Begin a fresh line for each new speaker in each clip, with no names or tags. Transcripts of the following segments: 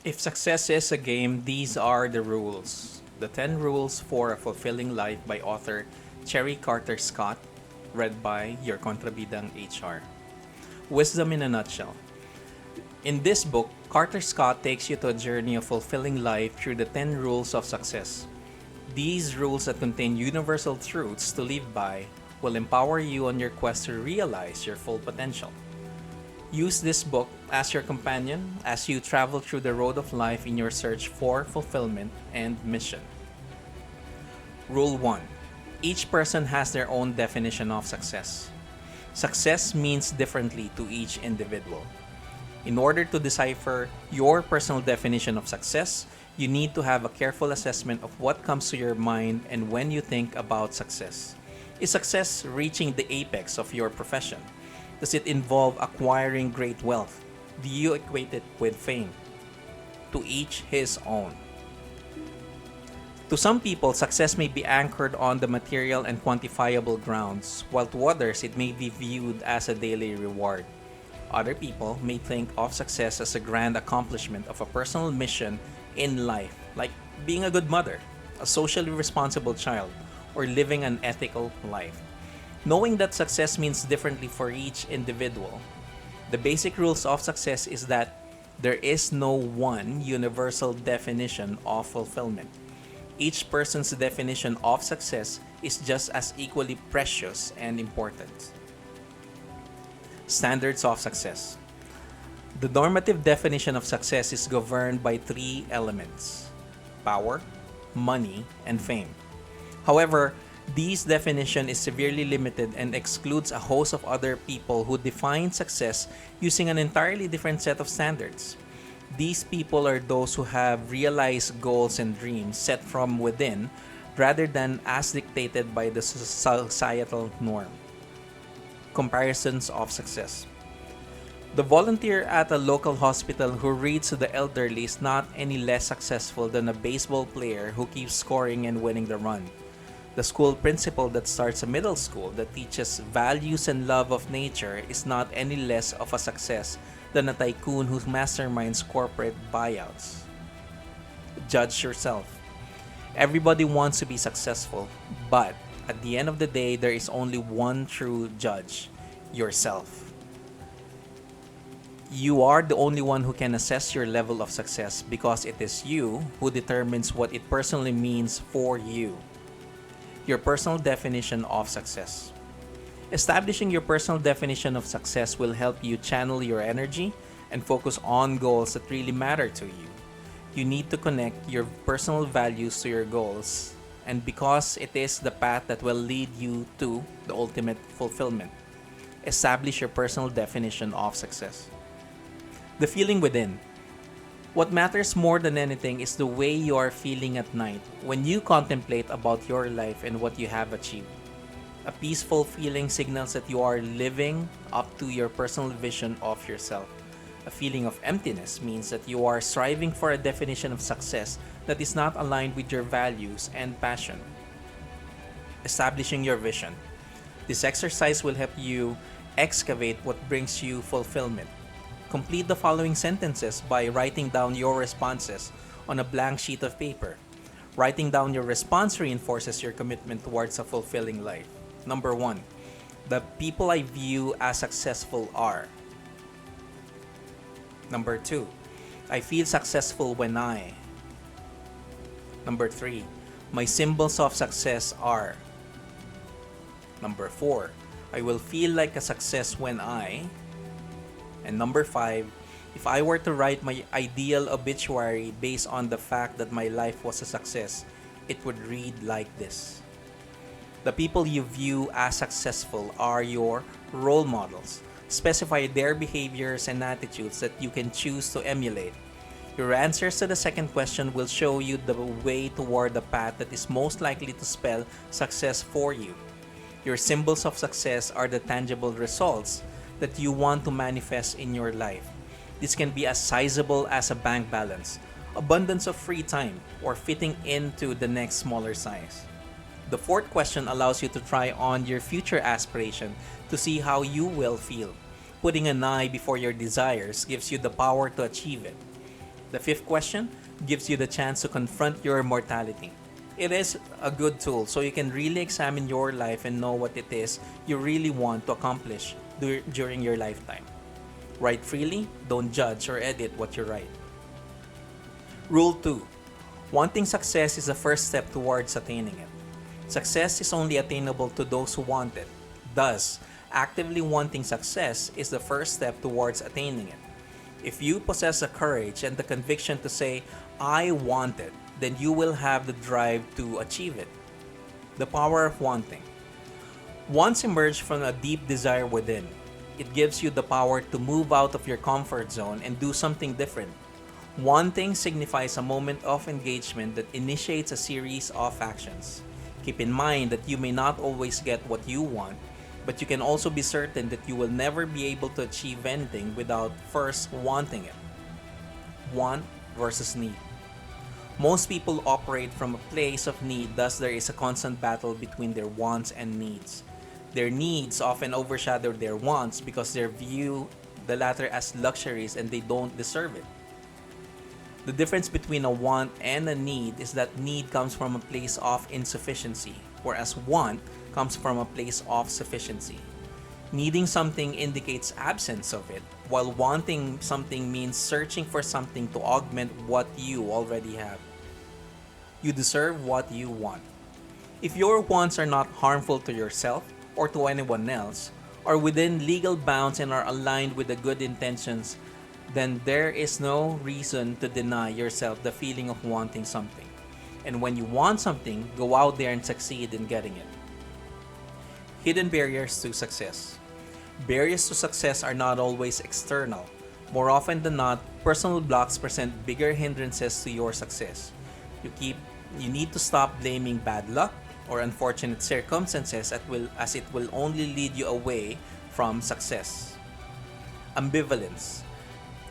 If success is a game, these are the rules. The 10 Rules for a Fulfilling Life by author Cherie Carter Scott, read by your Kontrabidang HR. Wisdom in a nutshell. In this book, Carter Scott takes you to a journey of fulfilling life through the 10 rules of success. These rules that contain universal truths to live by will empower you on your quest to realize your full potential. Use this book as your companion as you travel through the road of life in your search for fulfillment and mission. Rule 1. Each person has their own definition of success. Success means differently to each individual. In order to decipher your personal definition of success, you need to have a careful assessment of what comes to your mind and when you think about success. Is success reaching the apex of your profession? Does it involve acquiring great wealth? Do you equate it with fame? To each his own. To some people, success may be anchored on the material and quantifiable grounds, while to others, it may be viewed as a daily reward. Other people may think of success as a grand accomplishment of a personal mission in life, like being a good mother, a socially responsible child, or living an ethical life. Knowing that success means differently for each individual, the basic rules of success is that there is no one universal definition of fulfillment. Each person's definition of success is just as equally precious and important. Standards of success. The normative definition of success is governed by three elements: power, money, and fame. However, this definition is severely limited and excludes a host of other people who define success using an entirely different set of standards. These people are those who have realized goals and dreams set from within rather than as dictated by the societal norm. Comparisons of success. The volunteer at a local hospital who reads to the elderly is not any less successful than a baseball player who keeps scoring and winning the run. The school principal that starts a middle school that teaches values and love of nature is not any less of a success than a tycoon who masterminds corporate buyouts. Judge yourself. Everybody wants to be successful, but at the end of the day, there is only one true judge: yourself. You are the only one who can assess your level of success because it is you who determines what it personally means for you. Your personal definition of success. Establishing your personal definition of success will help you channel your energy and focus on goals that really matter to you. You need to connect your personal values to your goals, and because it is the path that will lead you to the ultimate fulfillment. Establish your personal definition of success. The feeling within. What matters more than anything is the way you are feeling at night when you contemplate about your life and what you have achieved. A peaceful feeling signals that you are living up to your personal vision of yourself. A feeling of emptiness means that you are striving for a definition of success that is not aligned with your values and passion. Establishing your vision. This exercise will help you excavate what brings you fulfillment. Complete the following sentences by writing down your responses on a blank sheet of paper. Writing down your response reinforces your commitment towards a fulfilling life. Number 1. The people I view as successful are. Number 2. I feel successful when I. Number 3. My symbols of success are. Number 4. I will feel like a success when I. And number 5, if I were to write my ideal obituary based on the fact that my life was a success, it would read like this. The people you view as successful are your role models. Specify their behaviors and attitudes that you can choose to emulate. Your answers to the second question will show you the way toward the path that is most likely to spell success for you. Your symbols of success are the tangible results that you want to manifest in your life. This can be as sizable as a bank balance, abundance of free time, or fitting into the next smaller size. The fourth question allows you to try on your future aspiration to see how you will feel. Putting an I before your desires gives you the power to achieve it. The fifth question gives you the chance to confront your mortality. It is a good tool so you can really examine your life and know what it is you really want to accomplish during your lifetime. Write freely, don't judge or edit what you write. Rule 2. Wanting success is the first step towards attaining it. Success is only attainable to those who want it. Thus, actively wanting success is the first step towards attaining it. If you possess the courage and the conviction to say, I want it, then you will have the drive to achieve it. The power of wanting. Once emerged from a deep desire within, it gives you the power to move out of your comfort zone and do something different. Wanting signifies a moment of engagement that initiates a series of actions. Keep in mind that you may not always get what you want, but you can also be certain that you will never be able to achieve anything without first wanting it. Want versus need. Most people operate from a place of need, thus there is a constant battle between their wants and needs. Their needs often overshadow their wants because they view the latter as luxuries and they don't deserve it. The difference between a want and a need is that need comes from a place of insufficiency, whereas want comes from a place of sufficiency. Needing something indicates absence of it, while wanting something means searching for something to augment what you already have. You deserve what you want. If your wants are not harmful to yourself or to anyone else, are within legal bounds and are aligned with the good intentions, then there is no reason to deny yourself the feeling of wanting something. And when you want something, go out there and succeed in getting it. Hidden barriers to success. Barriers to success are not always external. More often than not, personal blocks present bigger hindrances to your success. You need to stop blaming bad luck or unfortunate circumstances as it will only lead you away from success. Ambivalence.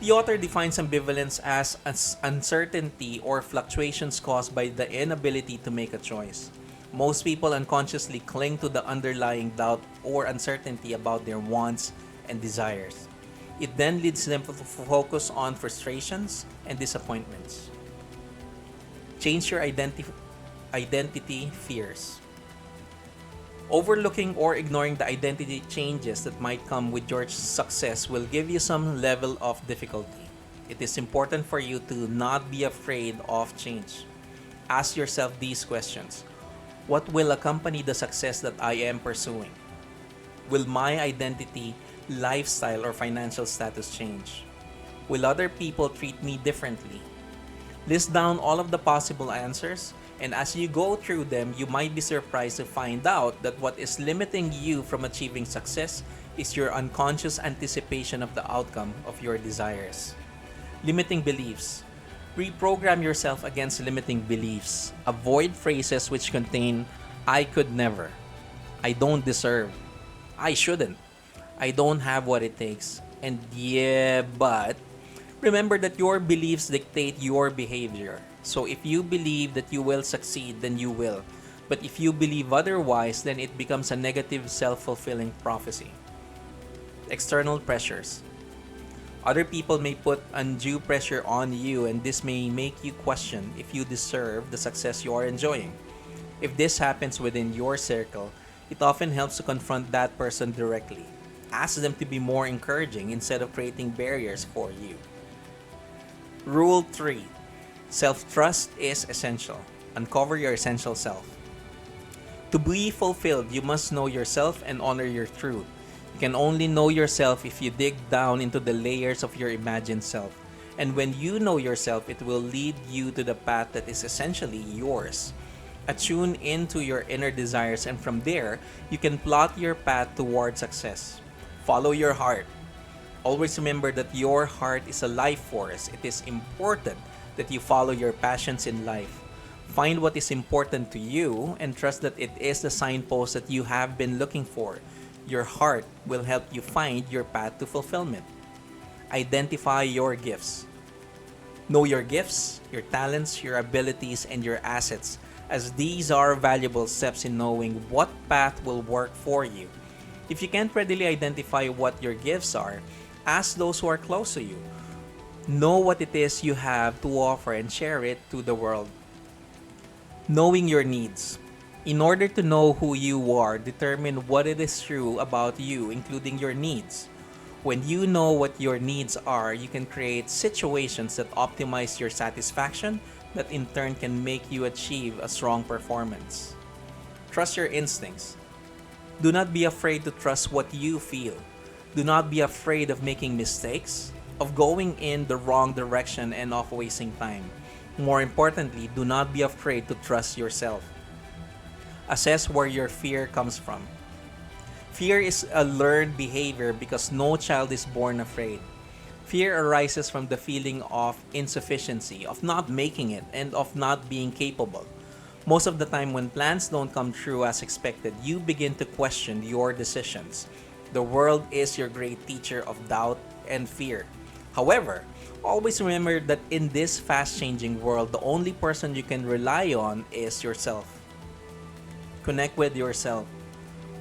The author defines ambivalence as uncertainty or fluctuations caused by the inability to make a choice. Most people unconsciously cling to the underlying doubt or uncertainty about their wants and desires. It then leads them to focus on frustrations and disappointments. Change your identity fears. Overlooking or ignoring the identity changes that might come with your success will give you some level of difficulty. It is important for you to not be afraid of change. Ask yourself these questions. What will accompany the success that I am pursuing? Will my identity, lifestyle, or financial status change? Will other people treat me differently? List down all of the possible answers, and as you go through them, you might be surprised to find out that what is limiting you from achieving success is your unconscious anticipation of the outcome of your desires. Limiting beliefs. Reprogram yourself against limiting beliefs. Avoid phrases which contain I could never, I don't deserve, I shouldn't, I don't have what it takes, and yeah, but. Remember that your beliefs dictate your behavior. So if you believe that you will succeed, then you will. But if you believe otherwise, then it becomes a negative self-fulfilling prophecy. External pressures. Other people may put undue pressure on you, and this may make you question if you deserve the success you are enjoying. If this happens within your circle, it often helps to confront that person directly. Ask them to be more encouraging instead of creating barriers for you. Rule 3. Self-trust is essential. Uncover your essential self. To be fulfilled, you must know yourself and honor your truth. You can only know yourself if you dig down into the layers of your imagined self. And when you know yourself, it will lead you to the path that is essentially yours. Attune into your inner desires, and from there, you can plot your path toward success. Follow your heart. Always remember that your heart is a life force. It is important that you follow your passions in life. Find what is important to you and trust that it is the signpost that you have been looking for. Your heart will help you find your path to fulfillment. Identify your gifts. Know your gifts, your talents, your abilities, and your assets, as these are valuable steps in knowing what path will work for you. If you can't readily identify what your gifts are, ask those who are close to you. Know what it is you have to offer and share it to the world. Knowing your needs. In order to know who you are, determine what it is true about you, including your needs. When you know what your needs are, you can create situations that optimize your satisfaction that in turn can make you achieve a strong performance. Trust your instincts. Do not be afraid to trust what you feel. Do not be afraid of making mistakes, of going in the wrong direction, and of wasting time. More importantly, do not be afraid to trust yourself. Assess where your fear comes from. Fear is a learned behavior because no child is born afraid. Fear arises from the feeling of insufficiency, of not making it, and of not being capable. Most of the time, when plans don't come true as expected, you begin to question your decisions. The world is your great teacher of doubt and fear. However, always remember that in this fast-changing world, the only person you can rely on is yourself. Connect with yourself.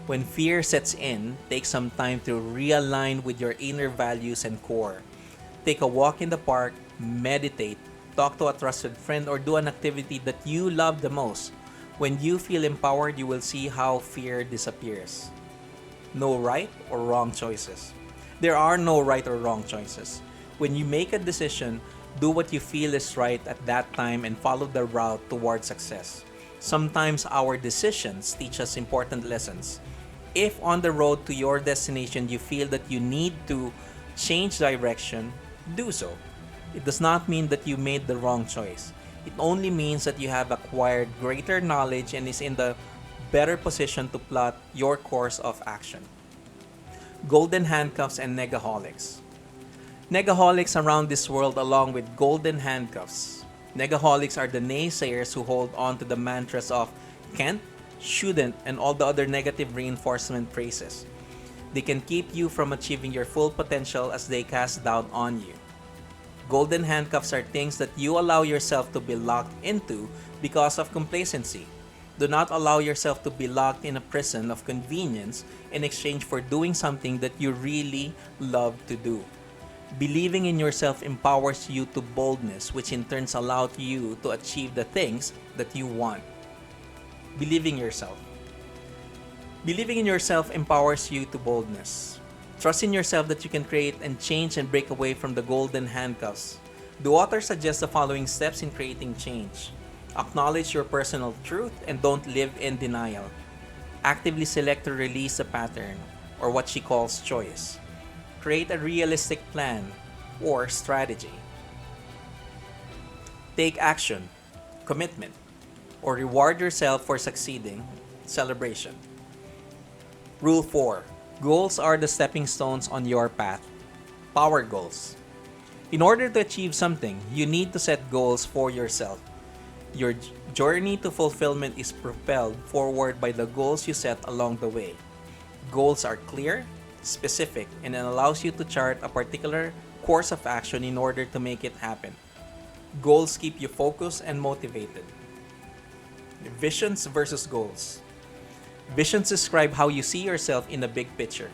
When fear sets in, take some time to realign with your inner values and core. Take a walk in the park, meditate, talk to a trusted friend, or do an activity that you love the most. When you feel empowered, you will see how fear disappears. No right or wrong choices. There are no right or wrong choices. When you make a decision, do what you feel is right at that time and follow the route toward success. Sometimes our decisions teach us important lessons. If on the road to your destination you feel that you need to change direction, do so. It does not mean that you made the wrong choice. It only means that you have acquired greater knowledge and is in the better position to plot your course of action. Golden handcuffs and negaholics. Negaholics around this world along with golden handcuffs. Negaholics are the naysayers who hold on to the mantras of can't, shouldn't, and all the other negative reinforcement phrases. They can keep you from achieving your full potential as they cast doubt on you. Golden handcuffs are things that you allow yourself to be locked into because of complacency. Do not allow yourself to be locked in a prison of convenience in exchange for doing something that you really love to do. Believing in yourself empowers you to boldness, which in turn allows you to achieve the things that you want. Believing yourself. Believing in yourself empowers you to boldness. Trust in yourself that you can create and change and break away from the golden handcuffs. The author suggests the following steps in creating change. Acknowledge your personal truth and don't live in denial. Actively select to release a pattern, or what she calls choice. Create a realistic plan or strategy. Take action, commitment, or reward yourself for succeeding, celebration. Rule 4. Goals are the stepping stones on your path. Power goals. In order to achieve something, you need to set goals for yourself. Your journey to fulfillment is propelled forward by the goals you set along the way. Goals are clear, specific, and it allows you to chart a particular course of action in order to make it happen. Goals keep you focused and motivated. Visions versus goals. Visions describe how you see yourself in the big picture.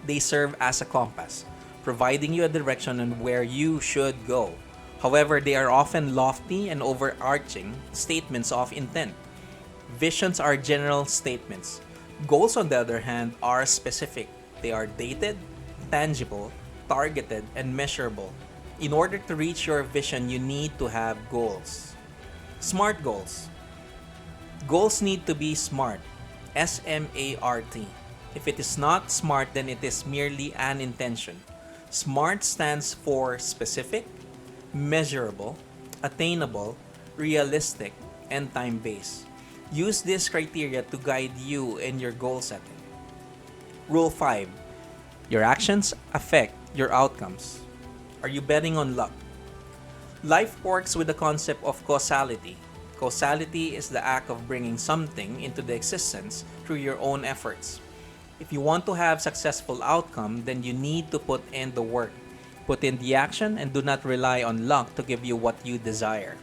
They serve as a compass, providing you a direction on where you should go. However, they are often lofty and overarching statements of intent. Visions are general statements. Goals, on the other hand, are specific. They are dated, tangible, targeted, and measurable. In order to reach your vision, you need to have goals. SMART goals. Goals need to be SMART. S-M-A-R-T. If it is not SMART, then it is merely an intention. SMART stands for specific, measurable, attainable, realistic, and time-based. Use this criteria to guide you in your goal setting. Rule 5. Your actions affect your outcomes. Are you betting on luck? Life works with the concept of causality. Causality is the act of bringing something into the existence through your own efforts. If you want to have successful outcome, then you need to put in the work. Put in the action and do not rely on luck to give you what you desire.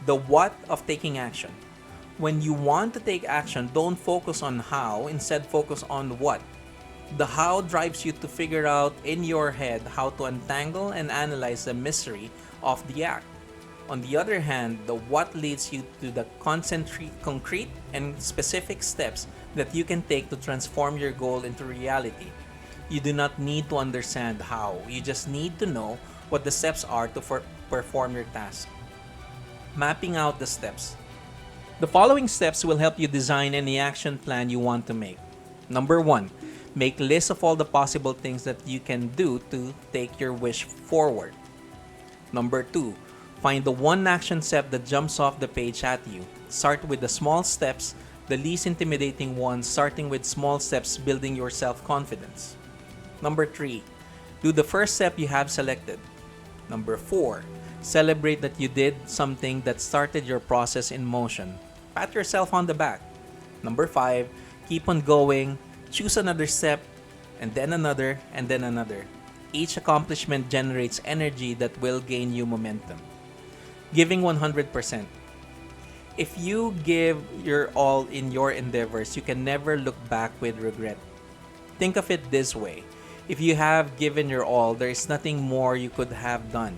The what of taking action. When you want to take action, don't focus on how, instead focus on what. The how drives you to figure out in your head how to untangle and analyze the mystery of the act. On the other hand, the what leads you to the concrete and specific steps that you can take to transform your goal into reality. You do not need to understand how, you just need to know what the steps are to perform your task. Mapping out the steps. The following steps will help you design any action plan you want to make. Number 1, make lists of all the possible things that you can do to take your wish forward. Number 2, find the one action step that jumps off the page at you. Start with the small steps, the least intimidating ones, starting with small steps, building your self-confidence. Number 3, do the first step you have selected. Number 4, celebrate that you did something that started your process in motion. Pat yourself on the back. Number 5, keep on going, choose another step, and then another, and then another. Each accomplishment generates energy that will gain you momentum. Giving 100%. If you give your all in your endeavors, you can never look back with regret. Think of it this way. If you have given your all, there is nothing more you could have done.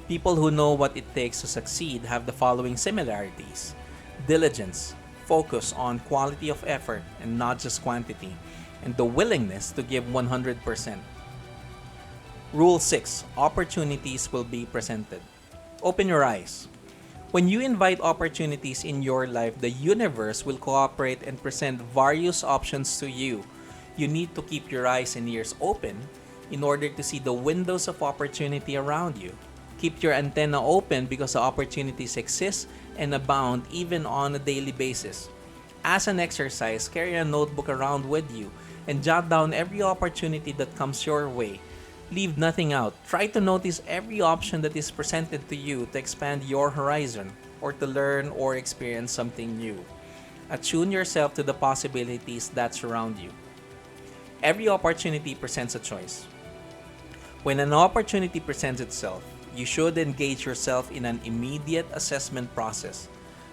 People who know what it takes to succeed have the following similarities: diligence, focus on quality of effort and not just quantity, and the willingness to give 100%. Rule 6. Opportunities will be presented. Open your eyes. When you invite opportunities in your life, the universe will cooperate and present various options to you. You need to keep your eyes and ears open in order to see the windows of opportunity around you. Keep your antenna open because the opportunities exist and abound even on a daily basis. As an exercise, carry a notebook around with you and jot down every opportunity that comes your way. Leave nothing out. Try to notice every option that is presented to you to expand your horizon or to learn or experience something new. Attune yourself to the possibilities that surround you. Every opportunity presents a choice. When an opportunity presents itself, you should engage yourself in an immediate assessment process.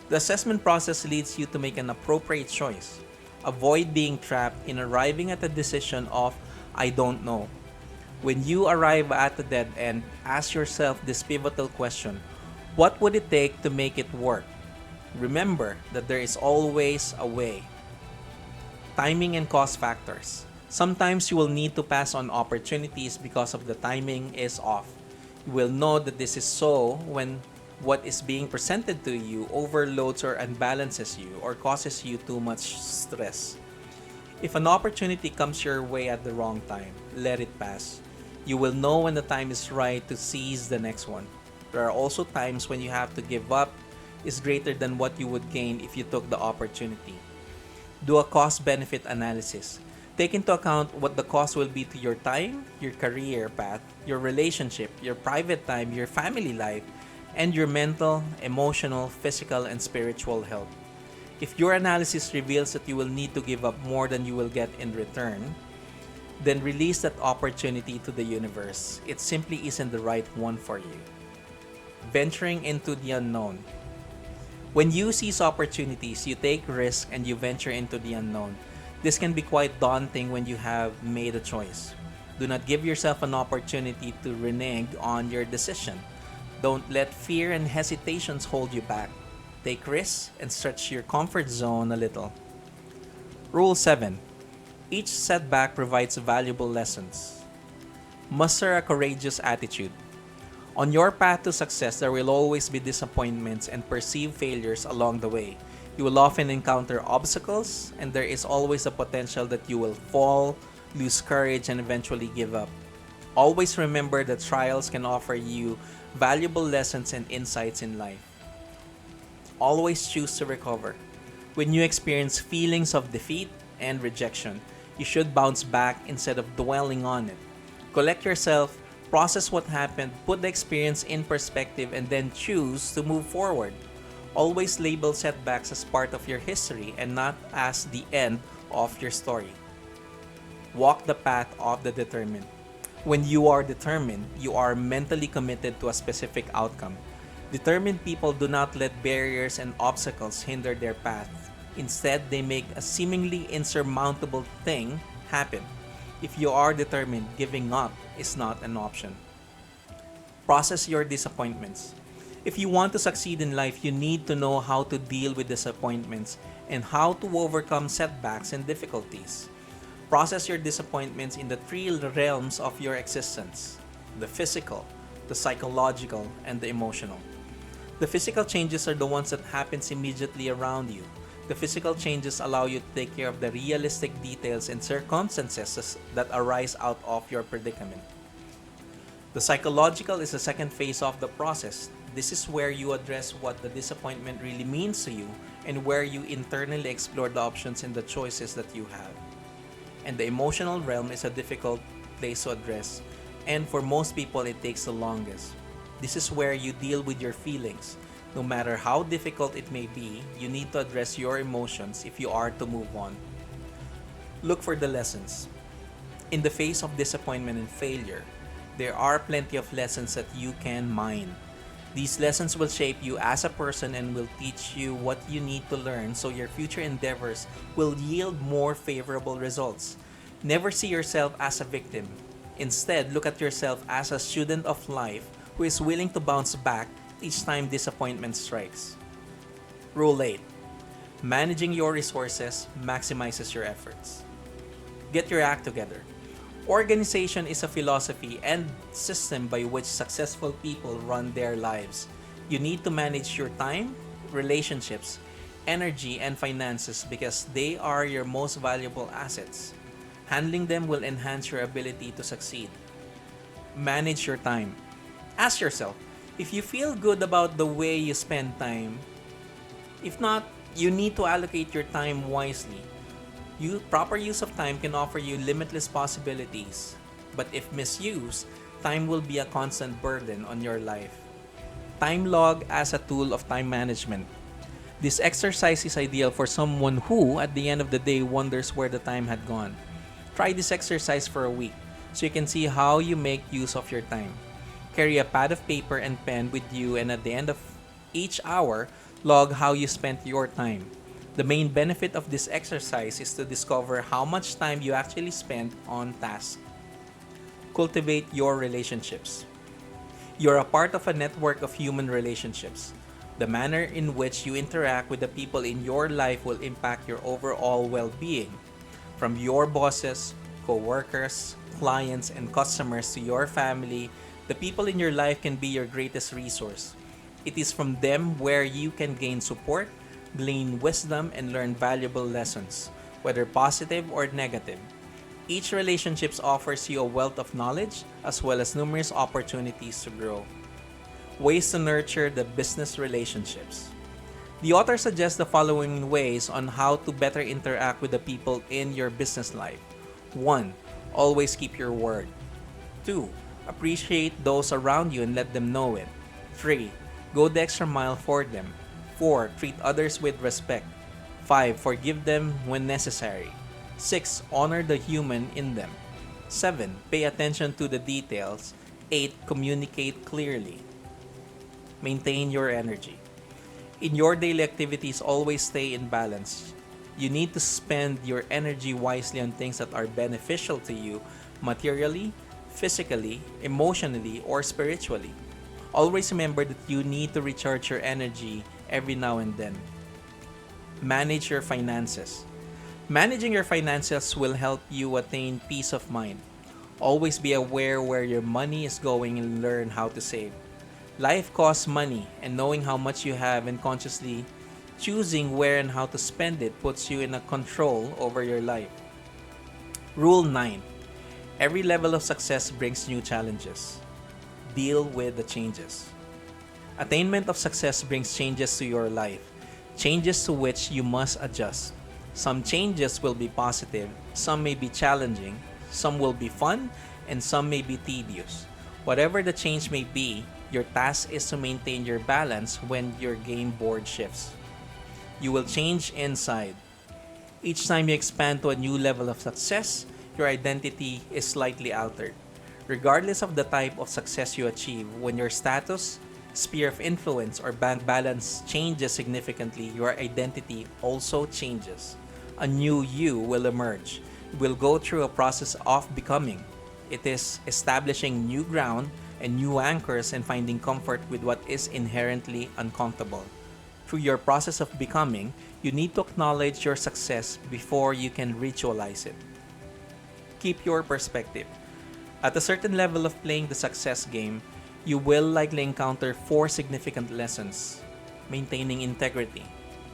The assessment process leads you to make an appropriate choice. Avoid being trapped in arriving at a decision of, I don't know. When you arrive at the dead end, ask yourself this pivotal question: what would it take to make it work? Remember that there is always a way. Timing and cost factors. Sometimes you will need to pass on opportunities because of the timing is off. You will know that this is so when what is being presented to you overloads or unbalances you or causes you too much stress. If an opportunity comes your way at the wrong time, let it pass. You will know when the time is right to seize the next one. There are also times when you have to give up is greater than what you would gain if you took the opportunity. Do a cost-benefit analysis. Take into account what the cost will be to your time, your career path, your relationship, your private time, your family life, and your mental, emotional, physical, and spiritual health. If your analysis reveals that you will need to give up more than you will get in return, then release that opportunity to the universe. It simply isn't the right one for you. Venturing into the unknown. When you seize opportunities, you take risks and you venture into the unknown. This can be quite daunting when you have made a choice. Do not give yourself an opportunity to renege on your decision. Don't let fear and hesitations hold you back. Take risks and stretch your comfort zone a little. Rule 7. Each setback provides valuable lessons. Muster a courageous attitude. On your path to success, there will always be disappointments and perceived failures along the way. You will often encounter obstacles, and there is always a potential that you will fall, lose courage, and eventually give up. Always remember that trials can offer you valuable lessons and insights in life. Always choose to recover. When you experience feelings of defeat and rejection, you should bounce back instead of dwelling on it. Collect yourself, process what happened, put the experience in perspective, and then choose to move forward. Always label setbacks as part of your history and not as the end of your story. Walk the path of the determined. When you are determined, you are mentally committed to a specific outcome. Determined people do not let barriers and obstacles hinder their path. Instead, they make a seemingly insurmountable thing happen. If you are determined, giving up is not an option. Process your disappointments. If you want to succeed in life, you need to know how to deal with disappointments and how to overcome setbacks and difficulties. Process your disappointments in the three realms of your existence: the physical, the psychological, and the emotional. The physical changes are the ones that happens immediately around you. The physical changes allow you to take care of the realistic details and circumstances that arise out of your predicament. The psychological is the second phase of the process. This is where you address what the disappointment really means to you and where you internally explore the options and the choices that you have. And the emotional realm is a difficult place to address, and for most people it takes the longest. This is where you deal with your feelings. No matter how difficult it may be, you need to address your emotions if you are to move on. Look for the lessons. In the face of disappointment and failure, there are plenty of lessons that you can mine. These lessons will shape you as a person and will teach you what you need to learn so your future endeavors will yield more favorable results. Never see yourself as a victim. Instead, look at yourself as a student of life who is willing to bounce back each time disappointment strikes. Rule 8. Managing your resources maximizes your efforts. Get your act together. Organization is a philosophy and system by which successful people run their lives. You need to manage your time, relationships, energy, and finances because they are your most valuable assets. Handling them will enhance your ability to succeed. Manage your time. Ask yourself, if you feel good about the way you spend time, if not, you need to allocate your time wisely. Proper use of time can offer you limitless possibilities, but if misused, time will be a constant burden on your life. Time log as a tool of time management. This exercise is ideal for someone who, at the end of the day, wonders where the time had gone. Try this exercise for a week so you can see how you make use of your time. Carry a pad of paper and pen with you, and at the end of each hour, log how you spent your time. The main benefit of this exercise is to discover how much time you actually spent on tasks. Cultivate your relationships. You're a part of a network of human relationships. The manner in which you interact with the people in your life will impact your overall well-being. From your bosses, co-workers, clients, and customers to your family, the people in your life can be your greatest resource. It is from them where you can gain support, glean wisdom, and learn valuable lessons, whether positive or negative. Each relationship offers you a wealth of knowledge as well as numerous opportunities to grow. Ways to nurture the business relationships. The author suggests the following ways on how to better interact with the people in your business life. 1. Always keep your word. 2. Appreciate those around you and let them know it. 3. Go the extra mile for them. 4. Treat others with respect. 5. Forgive them when necessary. 6. Honor the human in them. 7. Pay attention to the details. 8. Communicate clearly. Maintain your energy. In your daily activities, always stay in balance. You need to spend your energy wisely on things that are beneficial to you materially, physically, emotionally, or spiritually. Always remember that you need to recharge your energy every now and then. Manage your finances. Managing your finances will help you attain peace of mind. Always be aware where your money is going and learn how to save. Life costs money, and knowing how much you have and consciously choosing where and how to spend it puts you in a control over your life. Rule 9. Every level of success brings new challenges. Deal with the changes. Attainment of success brings changes to your life, changes to which you must adjust. Some changes will be positive, some may be challenging, some will be fun, and some may be tedious. Whatever the change may be, your task is to maintain your balance when your game board shifts. You will change inside. Each time you expand to a new level of success, your identity is slightly altered. Regardless of the type of success you achieve, when your status, sphere of influence, or bank balance changes significantly, your identity also changes. A new you will emerge. will go through a process of becoming. It is establishing new ground and new anchors and finding comfort with what is inherently uncomfortable. Through your process of becoming, you need to acknowledge your success before you can ritualize it. Keep your perspective. At a certain level of playing the success game, you will likely encounter four significant lessons: maintaining integrity,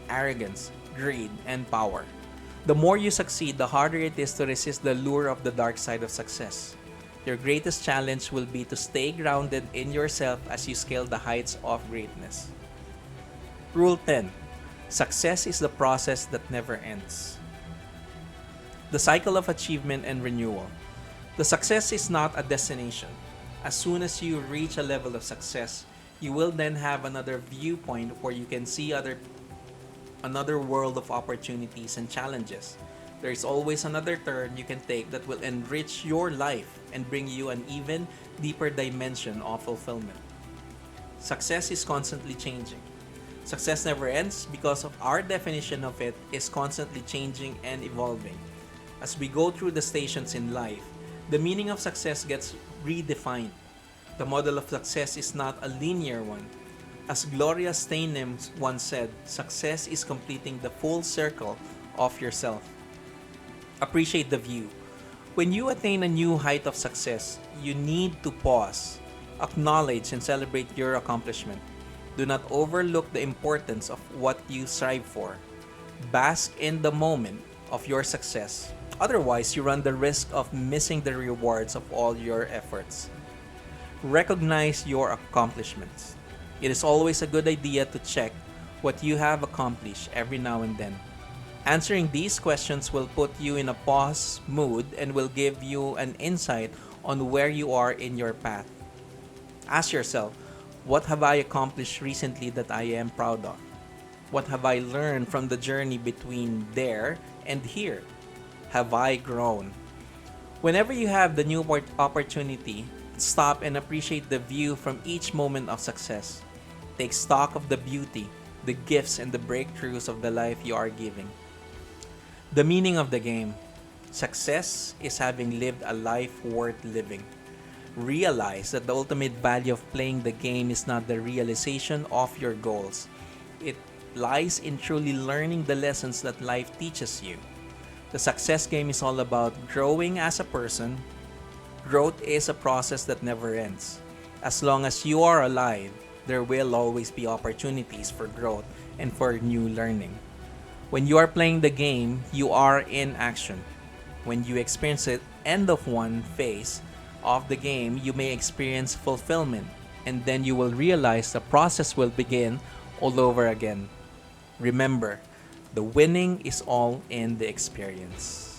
arrogance, greed, and power. The more you succeed, the harder it is to resist the lure of the dark side of success. Your greatest challenge will be to stay grounded in yourself as you scale the heights of greatness. Rule 10. Success is the process that never ends. The cycle of achievement and renewal. The success is not a destination. As soon as you reach a level of success, you will then have another viewpoint where you can see another world of opportunities and challenges. There is always another turn you can take that will enrich your life and bring you an even deeper dimension of fulfillment. Success is constantly changing. Success never ends because of our definition of it is constantly changing and evolving. As we go through the stations in life, the meaning of success gets redefined. The model of success is not a linear one. As Gloria Steinem once said, success is completing the full circle of yourself. Appreciate the view. When you attain a new height of success, you need to pause, acknowledge, and celebrate your accomplishment. Do not overlook the importance of what you strive for. Bask in the moment of your success. Otherwise, you run the risk of missing the rewards of all your efforts. Recognize your accomplishments. It is always a good idea to check what you have accomplished every now and then. Answering these questions will put you in a pause mood and will give you an insight on where you are in your path. Ask yourself, what have I accomplished recently that I am proud of? What have I learned from the journey between there and here? Have I grown? Whenever you have the new opportunity, stop and appreciate the view from each moment of success. Take stock of the beauty, the gifts, and the breakthroughs of the life you are giving. The meaning of the game. Success is having lived a life worth living. Realize that the ultimate value of playing the game is not the realization of your goals. It lies in truly learning the lessons that life teaches you. The success game is all about growing as a person. Growth is a process that never ends. As long as you are alive, there will always be opportunities for growth and for new learning. When you are playing the game, you are in action. When you experience the end of one phase of the game, you may experience fulfillment, and then you will realize the process will begin all over again. Remember, the winning is all in the experience.